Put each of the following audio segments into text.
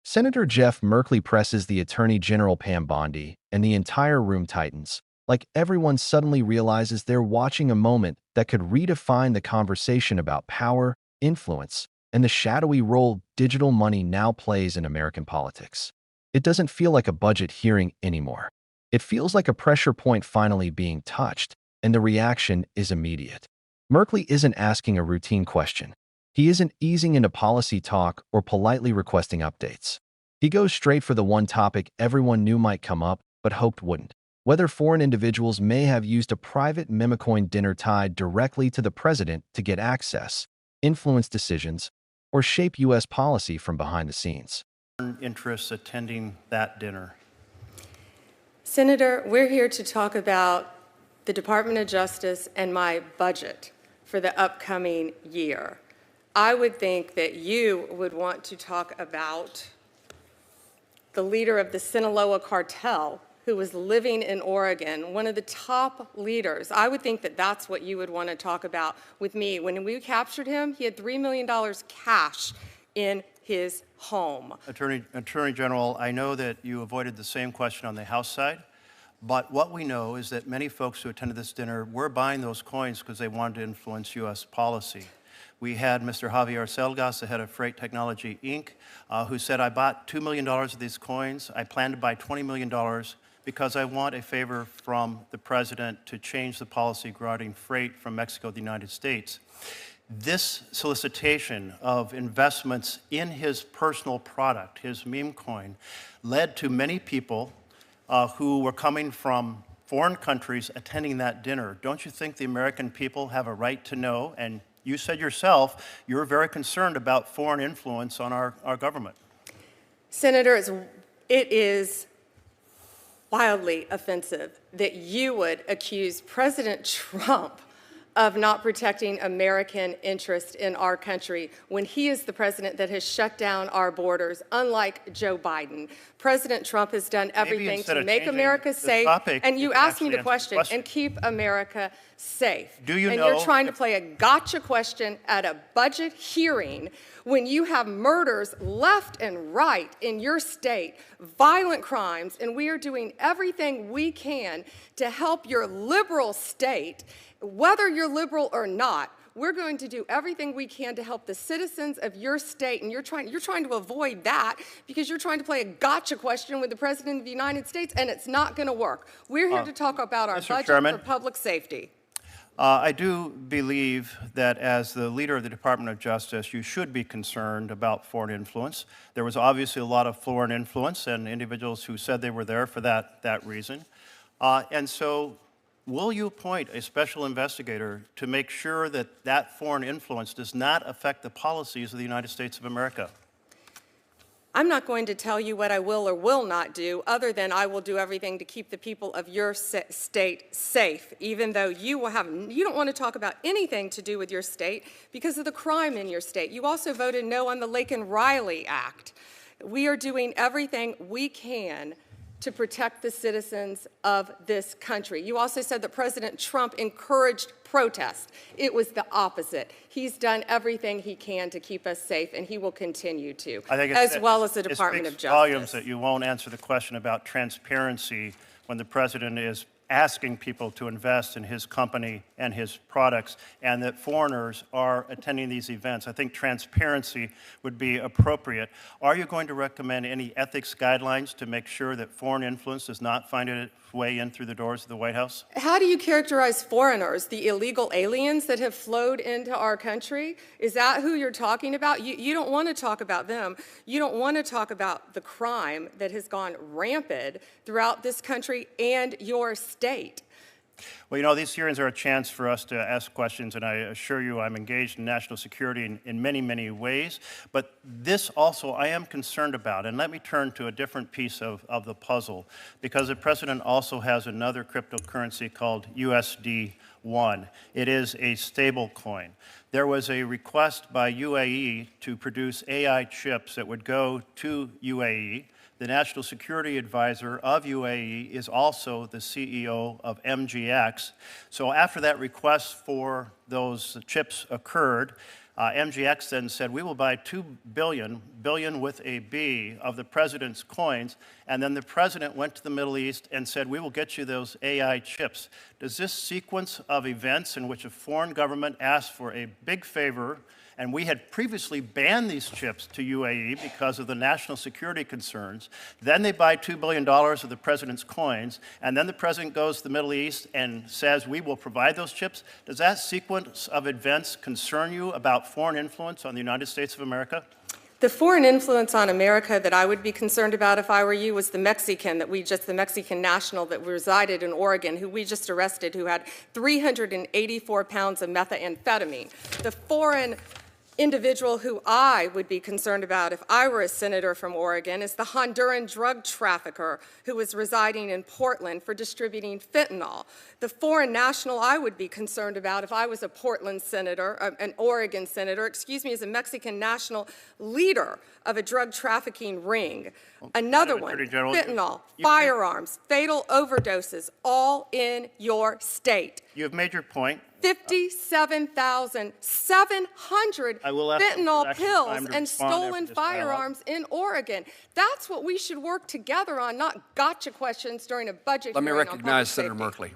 Senator Jeff Merkley presses the Attorney General Pam Bondi, and the entire room tightens. Like everyone suddenly realizes they're watching a moment that could redefine the conversation about power, influence, and the shadowy role digital money now plays in American politics. It doesn't feel like a budget hearing anymore. It feels like a pressure point finally being touched, and the reaction is immediate. Merkley isn't asking a routine question. He isn't easing into policy talk or politely requesting updates. He goes straight for the one topic everyone knew might come up but hoped wouldn't. Whether foreign individuals may have used a private meme-coin dinner tied directly to the president to get access, influence decisions, or shape U.S. policy from behind the scenes. Interests attending that dinner? Senator, we're here to talk about the Department of Justice and my budget for the upcoming year. I would think that you would want to talk about the leader of the Sinaloa cartel who was living in Oregon, one of the top leaders. I would think that that's what you would want to talk about with me. When we captured him, he had $3 million cash in his home. Attorney General, I know that you avoided the same question on the House side, but what we know is that many folks who attended this dinner were buying those coins because they wanted to influence U.S. policy. We had Mr. Javier Selgas, the head of Freight Technology, Inc., who said, I bought $2 million of these coins. I plan to buy $20 million because I want a favor from the president to change the policy regarding freight from Mexico to the United States. This solicitation of investments in his personal product, his meme coin, led to many people who were coming from foreign countries attending that dinner. Don't you think the American people have a right to know? And you said yourself you're very concerned about foreign influence on our government. Senator, it is wildly offensive that you would accuse President Trump of not protecting American interest in our country when he is the president that has shut down our borders, unlike Joe Biden. President Trump has done everything to make America safe, and you asked me the question, and keep America safe. Do you and know you're trying to play a gotcha question at a budget hearing when you have murders left and right in your state, violent crimes, and we are doing everything we can to help your liberal state. Whether you're liberal or not, we're going to do everything we can to help the citizens of your state, and you're trying to avoid that because you're trying to play a gotcha question with the President of the United States, and it's not going to work. We're here to talk about our budget for public safety. I do believe that as the leader of the Department of Justice, you should be concerned about foreign influence. There was obviously a lot of foreign influence and individuals who said they were there for that reason. And so will you appoint a special investigator to make sure that that foreign influence does not affect the policies of the United States of America? I'm not going to tell you what I will or will not do, other than I will do everything to keep the people of your state safe, even though you don't want to talk about anything to do with your state because of the crime in your state. You also voted no on the Laken-Riley Act. We are doing everything we can to protect the citizens of this country. You also said that President Trump encouraged protest. It was the opposite. He's done everything he can to keep us safe, and he will continue to, as well as the Department of Justice. It speaks volumes that you won't answer the question about transparency when the president is asking people to invest in his company and his products, and that foreigners are attending these events. I think transparency would be appropriate. Are you going to recommend any ethics guidelines to make sure that foreign influence does not find its way in through the doors of the White House? How do you characterize foreigners, the illegal aliens that have flowed into our country? Is that who you're talking about? You don't want to talk about them. You don't want to talk about the crime that has gone rampant throughout this country and your state. Well, you know, these hearings are a chance for us to ask questions, and I assure you I'm engaged in national security in many, many ways. But this also I am concerned about. And let me turn to a different piece of the puzzle, because the president also has another cryptocurrency called USD1. It is a stable coin. There was a request by UAE to produce AI chips that would go to UAE. The National Security Advisor of UAE is also the CEO of MGX. So after that request for those chips occurred, MGX then said, we will buy 2 billion, billion with a B, of the president's coins. And then the president went to the Middle East and said, we will get you those AI chips. Does this sequence of events in which a foreign government asked for a big favor, and we had previously banned these chips to UAE because of the national security concerns. Then they buy $2 billion of the president's coins, and then the president goes to the Middle East and says, we will provide those chips. Does that sequence of events concern you about foreign influence on the United States of America? The foreign influence on America that I would be concerned about if I were you was the Mexican national that resided in Oregon, who we just arrested, who had 384 pounds of methamphetamine. The foreign individual who I would be concerned about if I were a senator from Oregon is the Honduran drug trafficker who was residing in Portland for distributing fentanyl. The foreign national I would be concerned about if I was a Portland senator, an Oregon senator, is a Mexican national leader of a drug trafficking ring. Another one, fentanyl, firearms, fatal overdoses, all in your state. You have made your point. 57,700 fentanyl pills and stolen firearms in Oregon. That's what we should work together on, not gotcha questions during a budget hearing. Let me recognize Senator Merkley.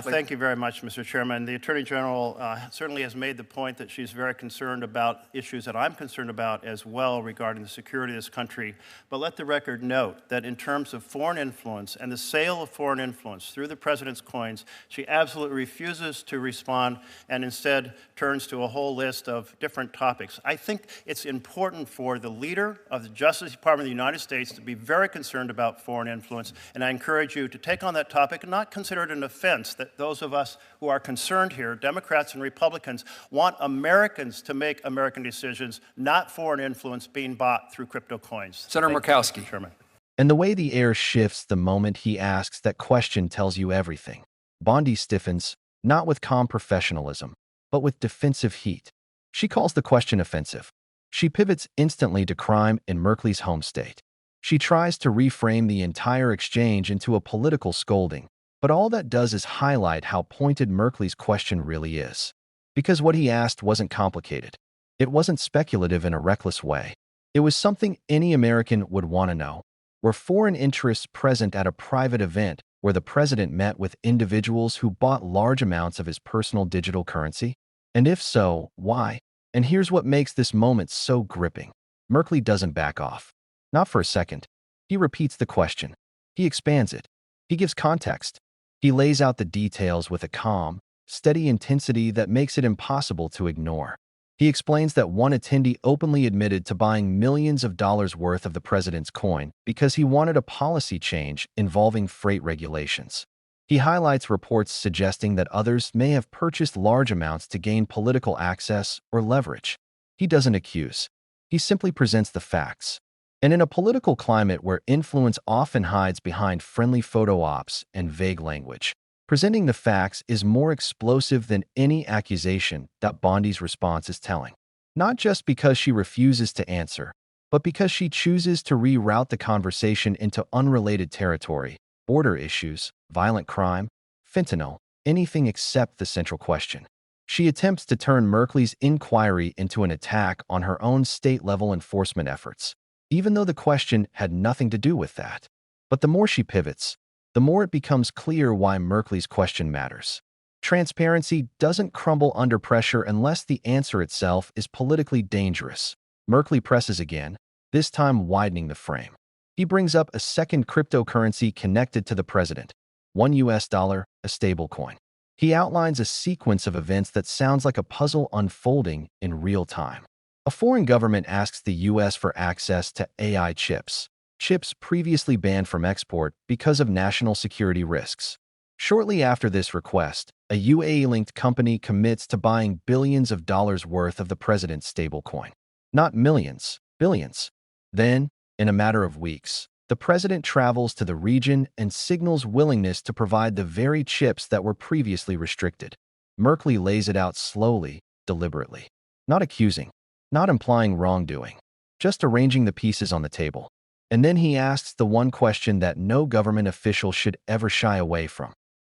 Thank you very much, Mr. Chairman. The Attorney General certainly has made the point that she's very concerned about issues that I'm concerned about as well regarding the security of this country. But let the record note that in terms of foreign influence and the sale of foreign influence through the president's coins, she absolutely refuses to respond and instead turns to a whole list of different topics. I think it's important for the leader of the Justice Department of the United States to be very concerned about foreign influence, and I encourage you to take on that topic and not consider it an offense that those of us who are concerned here, Democrats and Republicans, want Americans to make American decisions, not foreign influence being bought through crypto coins. Senator Murkowski. Chairman. And the way the air shifts the moment he asks that question tells you everything. Bondi stiffens, not with calm professionalism, but with defensive heat. She calls the question offensive. She pivots instantly to crime in Merkley's home state. She tries to reframe the entire exchange into a political scolding, but all that does is highlight how pointed Merkley's question really is. Because what he asked wasn't complicated. It wasn't speculative in a reckless way. It was something any American would want to know. Were foreign interests present at a private event where the president met with individuals who bought large amounts of his personal digital currency? And if so, why? And here's what makes this moment so gripping. Merkley doesn't back off. Not for a second. He repeats the question. He expands it. He gives context. He lays out the details with a calm, steady intensity that makes it impossible to ignore. He explains that one attendee openly admitted to buying millions of dollars worth of the president's coin because he wanted a policy change involving freight regulations. He highlights reports suggesting that others may have purchased large amounts to gain political access or leverage. He doesn't accuse. He simply presents the facts. And in a political climate where influence often hides behind friendly photo ops and vague language, presenting the facts is more explosive than any accusation that Bondi's response is telling. Not just because she refuses to answer, but because she chooses to reroute the conversation into unrelated territory, border issues, violent crime, fentanyl, anything except the central question. She attempts to turn Merkley's inquiry into an attack on her own state-level enforcement efforts, even though the question had nothing to do with that. But the more she pivots, the more it becomes clear why Merkley's question matters. Transparency doesn't crumble under pressure unless the answer itself is politically dangerous. Merkley presses again, this time widening the frame. He brings up a second cryptocurrency connected to the president, $1, a stablecoin. He outlines a sequence of events that sounds like a puzzle unfolding in real time. A foreign government asks the U.S. for access to AI chips previously banned from export because of national security risks. Shortly after this request, a UAE-linked company commits to buying billions of dollars worth of the president's stablecoin. Not millions, billions. Then, in a matter of weeks, the president travels to the region and signals willingness to provide the very chips that were previously restricted. Merkley lays it out slowly, deliberately. Not accusing. Not implying wrongdoing, just arranging the pieces on the table. And then he asks the one question that no government official should ever shy away from.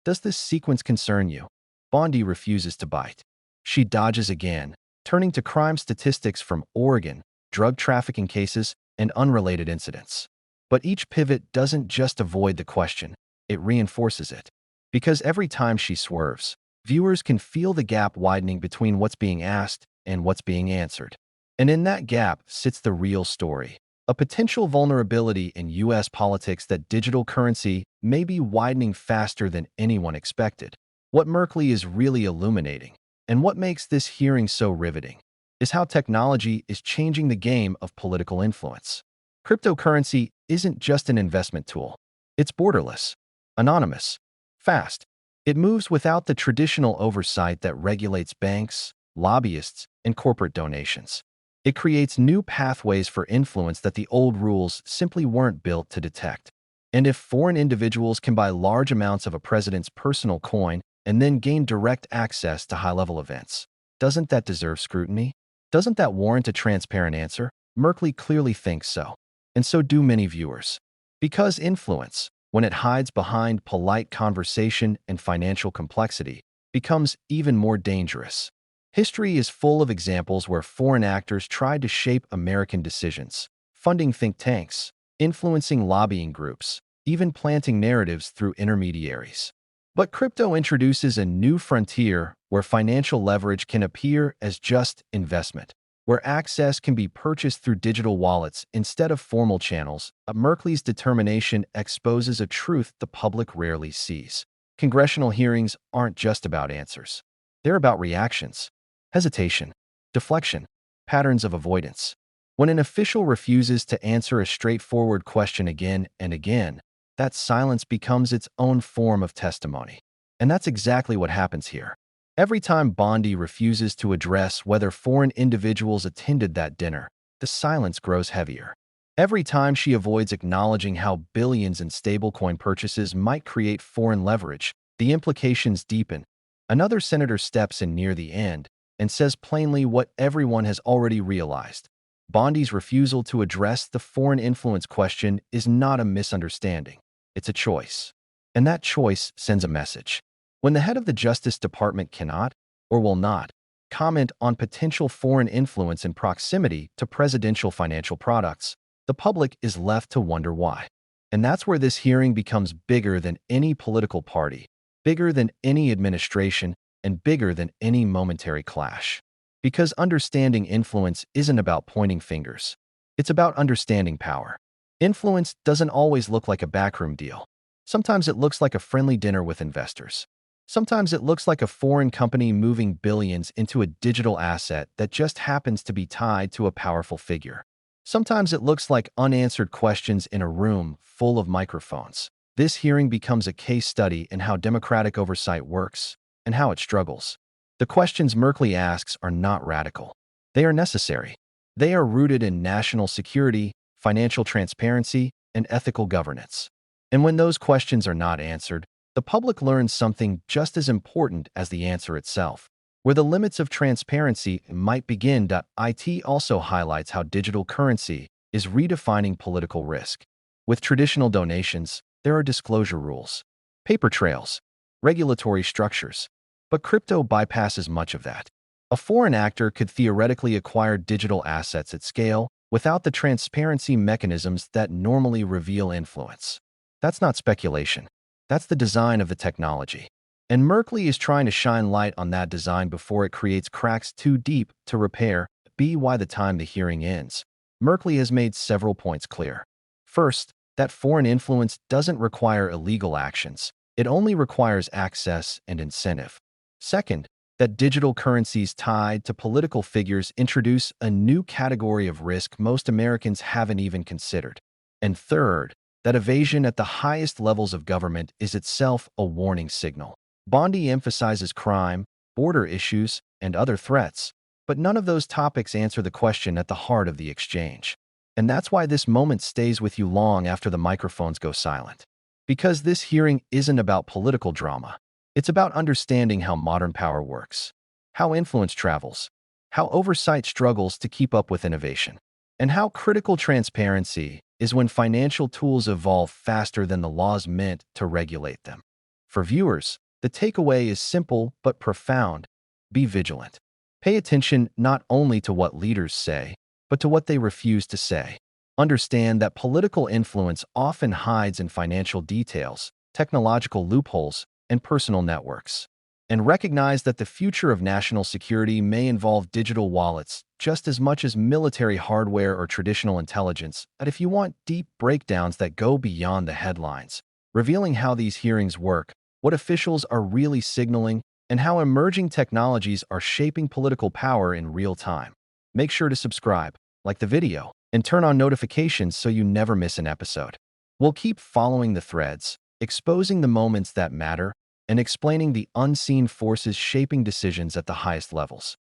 Does this sequence concern you? Bondi refuses to bite. She dodges again, turning to crime statistics from Oregon, drug trafficking cases, and unrelated incidents. But each pivot doesn't just avoid the question, it reinforces it. Because every time she swerves, viewers can feel the gap widening between what's being asked and what's being answered. And in that gap sits the real story, a potential vulnerability in U.S. politics that digital currency may be widening faster than anyone expected. What Merkley is really illuminating, and what makes this hearing so riveting, is how technology is changing the game of political influence. Cryptocurrency isn't just an investment tool. It's borderless, anonymous, fast. It moves without the traditional oversight that regulates banks, lobbyists, and corporate donations. It creates new pathways for influence that the old rules simply weren't built to detect. And if foreign individuals can buy large amounts of a president's personal coin and then gain direct access to high-level events, doesn't that deserve scrutiny? Doesn't that warrant a transparent answer? Merkley clearly thinks so. And so do many viewers. Because influence, when it hides behind polite conversation and financial complexity, becomes even more dangerous. History is full of examples where foreign actors tried to shape American decisions, funding think tanks, influencing lobbying groups, even planting narratives through intermediaries. But crypto introduces a new frontier where financial leverage can appear as just investment, where access can be purchased through digital wallets instead of formal channels. Merkley's determination exposes a truth the public rarely sees. Congressional hearings aren't just about answers. They're about reactions, hesitation, deflection, patterns of avoidance. When an official refuses to answer a straightforward question again and again, that silence becomes its own form of testimony. And that's exactly what happens here. Every time Bondi refuses to address whether foreign individuals attended that dinner, the silence grows heavier. Every time she avoids acknowledging how billions in stablecoin purchases might create foreign leverage, the implications deepen. Another senator steps in near the end and says plainly what everyone has already realized. Bondi's refusal to address the foreign influence question is not a misunderstanding. It's a choice. And that choice sends a message. When the head of the Justice Department cannot, or will not, comment on potential foreign influence in proximity to presidential financial products, the public is left to wonder why. And that's where this hearing becomes bigger than any political party, bigger than any administration, and bigger than any momentary clash. Because understanding influence isn't about pointing fingers. It's about understanding power. Influence doesn't always look like a backroom deal. Sometimes it looks like a friendly dinner with investors. Sometimes it looks like a foreign company moving billions into a digital asset that just happens to be tied to a powerful figure. Sometimes it looks like unanswered questions in a room full of microphones. This hearing becomes a case study in how democratic oversight works and how it struggles. The questions Merkley asks are not radical. They are necessary. They are rooted in national security, financial transparency, and ethical governance. And when those questions are not answered, the public learns something just as important as the answer itself. Where the limits of transparency might begin. It also highlights how digital currency is redefining political risk. With traditional donations, there are disclosure rules, paper trails, regulatory structures. But crypto bypasses much of that. A foreign actor could theoretically acquire digital assets at scale without the transparency mechanisms that normally reveal influence. That's not speculation. That's the design of the technology. And Merkley is trying to shine light on that design before it creates cracks too deep to repair. By the time the hearing ends, Merkley has made several points clear. First, that foreign influence doesn't require illegal actions. It only requires access and incentive. Second, that digital currencies tied to political figures introduce a new category of risk most Americans haven't even considered. And third, that evasion at the highest levels of government is itself a warning signal. Bondi emphasizes crime, border issues, and other threats, but none of those topics answer the question at the heart of the exchange. And that's why this moment stays with you long after the microphones go silent. Because this hearing isn't about political drama. It's about understanding how modern power works, how influence travels, how oversight struggles to keep up with innovation, and how critical transparency is when financial tools evolve faster than the laws meant to regulate them. For viewers, the takeaway is simple but profound. Be vigilant. Pay attention not only to what leaders say, but to what they refuse to say. Understand that political influence often hides in financial details, technological loopholes, and personal networks. And recognize that the future of national security may involve digital wallets just as much as military hardware or traditional intelligence. And if you want deep breakdowns that go beyond the headlines, revealing how these hearings work, what officials are really signaling, and how emerging technologies are shaping political power in real time. Make sure to subscribe, like the video, and turn on notifications so you never miss an episode. We'll keep following the threads, exposing the moments that matter, and explaining the unseen forces shaping decisions at the highest levels.